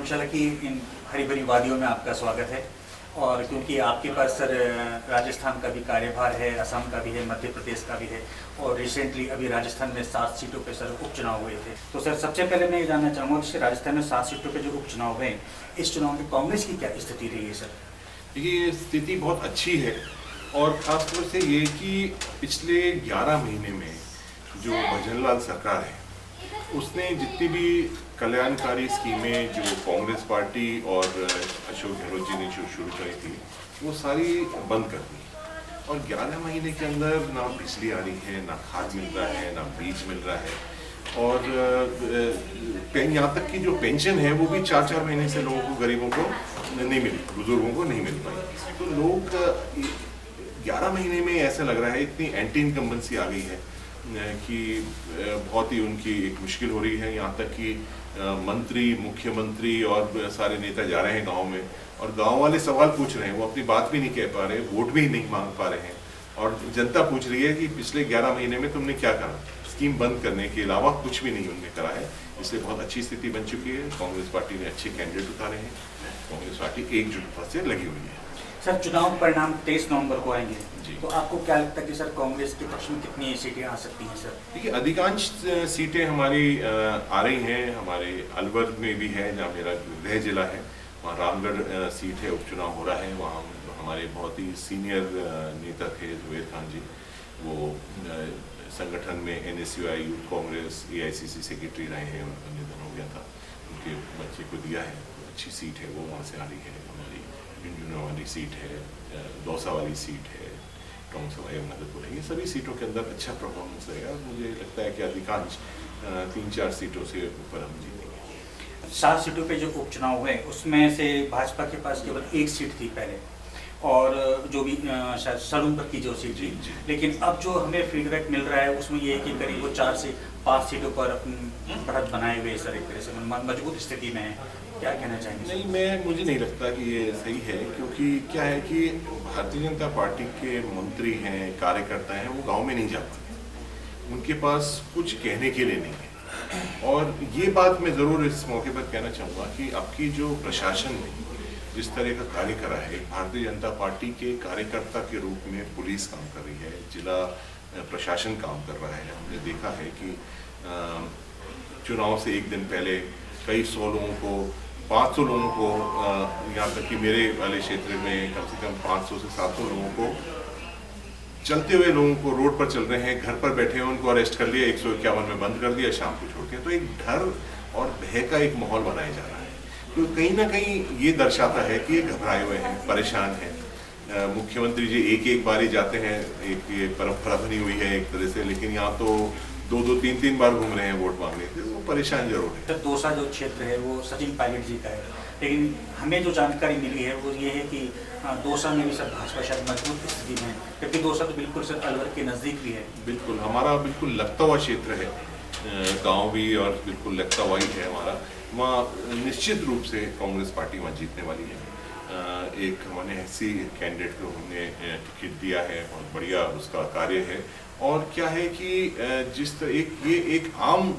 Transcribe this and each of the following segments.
धर्मशाला की इन हरी भरी वादियों में आपका स्वागत है। और क्योंकि आपके पास सर राजस्थान का भी कार्यभार है, असम का भी है, मध्य प्रदेश का भी है, और रिसेंटली अभी राजस्थान में 7 सीटों पे सर उपचुनाव हुए थे। तो सर सबसे पहले मैं ये जानना चाहूँगा कि राजस्थान में 7 सीटों पे जो उपचुनाव हुए, इस चुनाव में कांग्रेस की क्या स्थिति रही है सर? ये स्थिति बहुत अच्छी है और ख़ासतौर से ये कि पिछले 11 महीने में जो भजनलाल सरकार है उसने जितनी भी कल्याणकारी स्कीमें जो कांग्रेस पार्टी और अशोक गहलोत जी ने जो शुरू करी थी वो सारी बंद कर दी। और 11 महीने के अंदर ना बिजली आ रही है, ना खाद मिल रहा है, ना बीज मिल रहा है, और यहाँ तक कि जो पेंशन है वो भी 4-4 महीने से लोगों को, गरीबों को नहीं मिली, बुजुर्गों को नहीं मिल पाई। तो लोग 11 महीने में ऐसा लग रहा है इतनी एंटी इनकम्बेंसी आ गई है कि बहुत ही उनकी एक मुश्किल हो रही है। यहाँ तक कि मंत्री, मुख्यमंत्री और सारे नेता जा रहे हैं गांव में, और गांव वाले सवाल पूछ रहे हैं, वो अपनी बात भी नहीं कह पा रहे, वोट भी नहीं मांग पा रहे हैं, और जनता पूछ रही है कि पिछले 11 महीने में तुमने क्या करा। स्कीम बंद करने के अलावा कुछ भी नहीं उन्होंने करा है। इसलिए बहुत अच्छी स्थिति बन चुकी है। कांग्रेस पार्टी ने अच्छे कैंडिडेट उतारे हैं, कांग्रेस पार्टी एकजुटता से लगी हुई है। सर चुनाव परिणाम 23 नवंबर को आएंगे जी। तो आपको क्या लगता है कि सर कांग्रेस के पक्ष में कितनी सीटें आ सकती हैं सर? देखिए, अधिकांश सीटें हमारी आ रही हैं। हमारे अलवर में भी है, जहाँ मेरा गृह जिला है, वहाँ रामगढ़ सीट है, उपचुनाव हो रहा है। वहाँ हमारे बहुत ही सीनियर नेता थे जुबेर खान जी, वो संगठन में NSUI youth Congress AICC secretary रहे हैं, उनका निधन हो गया था, उनके बच्चे को दिया है। अच्छी सीट है, वो वहाँ से आ रही है। हमारी झुंझुनू वाली सीट है, दौसा वाली सीट है, टोंक सवाई माधोपुर है, ये सभी सीटों के अंदर अच्छा परफॉर्मेंस रहेगा। मुझे लगता है कि अधिकांश 3-4 सीटों से ऊपर हम जीतेंगे। 7 सीटों पे जो उपचुनाव हुए उसमें से भाजपा के पास केवल 1 सीट थी पहले, और जो भी शायद सरूंपर की जो सीट थी, लेकिन अब जो हमें फीडबैक मिल रहा है उसमें ये है कि करीब वो 4 से 5 सीटों पर अपनी बढ़त बनाए हुए सर एक तरह से मजबूत स्थिति में है। क्या कहना चाहेंगे? नहीं, मुझे नहीं लगता कि ये सही है, क्योंकि क्या है कि भारतीय जनता पार्टी के मंत्री हैं, कार्यकर्ता हैं, वो गांव में नहीं जा पाते, उनके पास कुछ कहने के लिए नहीं है। और ये बात मैं ज़रूर इस मौके पर कहना चाहूँगा कि आपकी जो प्रशासन ने जिस तरह का कार्य करा है, भारतीय जनता पार्टी के कार्यकर्ता के रूप में पुलिस काम कर रही है, जिला प्रशासन काम कर रहा है। हमने देखा है कि चुनाव से एक दिन पहले कई 100 लोगों को, 500 लोगों को, यहाँ तक कि मेरे वाले क्षेत्र में कम से कम 500 से 700 लोगों को, चलते हुए लोगों को, रोड पर चल रहे हैं, घर पर बैठे हैं, उनको अरेस्ट कर लिया, 151 में बंद कर दिया, शाम को छोड़ के। तो एक डर और भय का एक माहौल बनाया जा रहा है। तो कहीं ना कहीं ये दर्शाता है कि ये घबराए हुए हैं, परेशान हैं। मुख्यमंत्री जी एक बार ही जाते हैं, एक ये परंपरा बनी हुई है एक तरह से, लेकिन यहाँ तो 2-2, 3-3 बार घूम रहे हैं वोट मांगने के। वो परेशान जरूर है। दौसा जो क्षेत्र है वो सचिन पायलट जी का है, लेकिन हमें जो जानकारी मिली है वो ये है कि दौसा में भी सर भाजपा शायद मजबूत स्थिति में है, क्योंकि दौसा तो बिल्कुल सर अलवर के नज़दीक भी है। बिल्कुल, हमारा बिल्कुल लगता हुआ क्षेत्र है, गांव भी, और बिल्कुल लगता हुआ ही है हमारा। वहाँ निश्चित रूप से कांग्रेस पार्टी वहाँ जीतने वाली है। एक हमने ऐसी कैंडिडेट को हमने टिकट दिया है, बहुत बढ़िया उसका कार्य है। और क्या है कि जिस तरह ये एक आम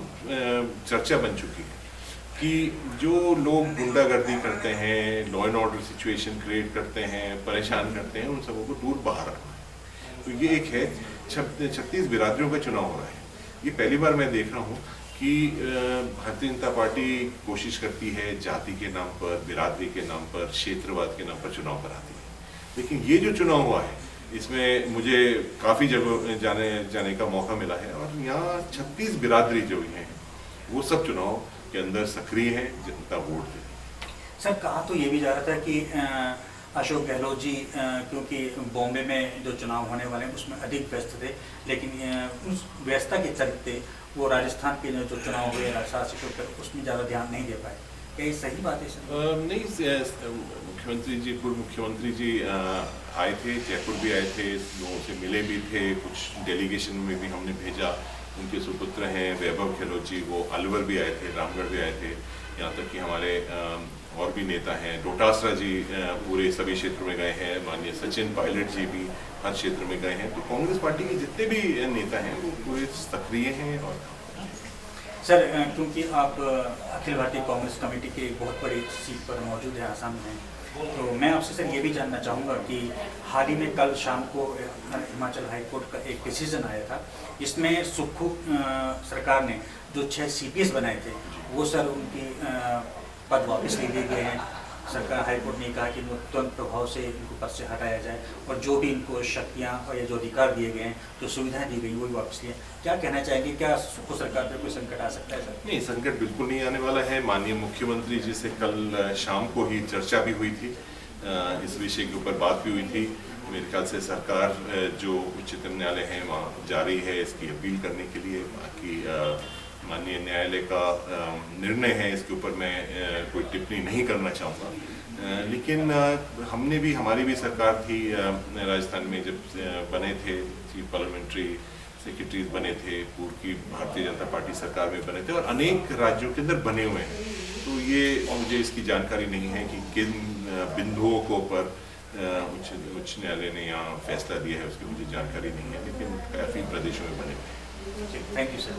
चर्चा बन चुकी है कि जो लोग गुंडागर्दी करते हैं, law and order situation create करते हैं, परेशान करते हैं, उन सबों को दूर बाहर रखना है। तो ये एक है। 36 बिरादरियों का चुनाव हो रहा है। ये पहली बार मैं देख रहा हूँ कि भारतीय जनता पार्टी कोशिश करती है जाति के नाम पर, बिरादरी के नाम पर, क्षेत्रवाद के नाम पर चुनाव कराती है। लेकिन ये जो चुनाव हुआ है इसमें मुझे काफ़ी जगह जाने का मौका मिला है, और यहाँ 36 बिरादरी जो हैं वो सब चुनाव के अंदर सक्रिय हैं, जनता वोट देती। सर कहा तो ये भी जा रहा था कि अशोक गहलोत जी क्योंकि बॉम्बे में जो चुनाव होने वाले हैं उसमें अधिक व्यस्त थे, लेकिन उस व्यस्तता के चलते वो राजस्थान के जो चुनाव हुए 7 सीटों पर उसमें ज़्यादा ध्यान नहीं दे पाए। क्या ये सही बात है सर? नहीं, मुख्यमंत्री जी, पूर्व मुख्यमंत्री जी आए थे, जयपुर भी आए थे, लोगों से मिले भी थे, कुछ डेलीगेशन में भी हमने भेजा। उनके सुपुत्र हैं वैभव गहलोत जी, वो अलवर भी आए थे, रामगढ़ भी आए थे। यहाँ तक कि हमारे और भी नेता हैं, डोटासरा जी पूरे सभी क्षेत्रों में गए हैं, माननीय सचिन पायलट जी भी हर क्षेत्र में गए हैं। तो कांग्रेस पार्टी के जितने भी नेता हैं वो पूरे सक्रिय हैं। और सर, क्योंकि आप अखिल भारतीय कांग्रेस कमेटी के एक बहुत बड़ी सीट पर मौजूद हैं आसाम में, तो मैं आपसे सर ये भी जानना चाहूँगा कि हाल ही में कल शाम को हिमाचल हाई कोर्ट का एक डिसीजन आया था। इसमें सुक्खू सरकार ने जो 6 CPS बनाए थे वो सर उनकी पद वापस ले लिए गए हैं। सरकार हाई कोर्ट ने कहा कि तुरंत प्रभाव से इनको पद से हटाया जाए और जो भी इनको शक्तियाँ और या जो अधिकार दिए गए हैं, जो सुविधाएं दी गई वो भी वापस लिए। क्या कहना चाहेंगे, क्या सुक्खू सरकार पर कोई संकट आ सकता है सर? नहीं, संकट बिल्कुल नहीं आने वाला है। माननीय मुख्यमंत्री जी से कल शाम को ही चर्चा भी हुई थी, इस विषय के ऊपर बात भी हुई थी। मेरे ख्याल से सरकार जो उच्चतम न्यायालय है वहाँ जा रही है इसकी अपील करने के लिए। बाकी माननीय न्यायालय का निर्णय है, इसके ऊपर मैं कोई टिप्पणी नहीं करना चाहूँगा। लेकिन हमने भी, हमारी भी सरकार थी राजस्थान में जब बने थे, चीफ पार्लियामेंट्री सेक्रेटरीज बने थे, पूर्व की भारतीय जनता पार्टी सरकार में बने थे और अनेक राज्यों के अंदर बने हुए हैं। तो ये मुझे इसकी जानकारी नहीं है कि किन बिंदुओं को पर उच्च न्यायालय ने यहाँ फैसला दिया है, उसकी मुझे जानकारी नहीं है, लेकिन काफ़ी प्रदेशों में बने। Thank you sir.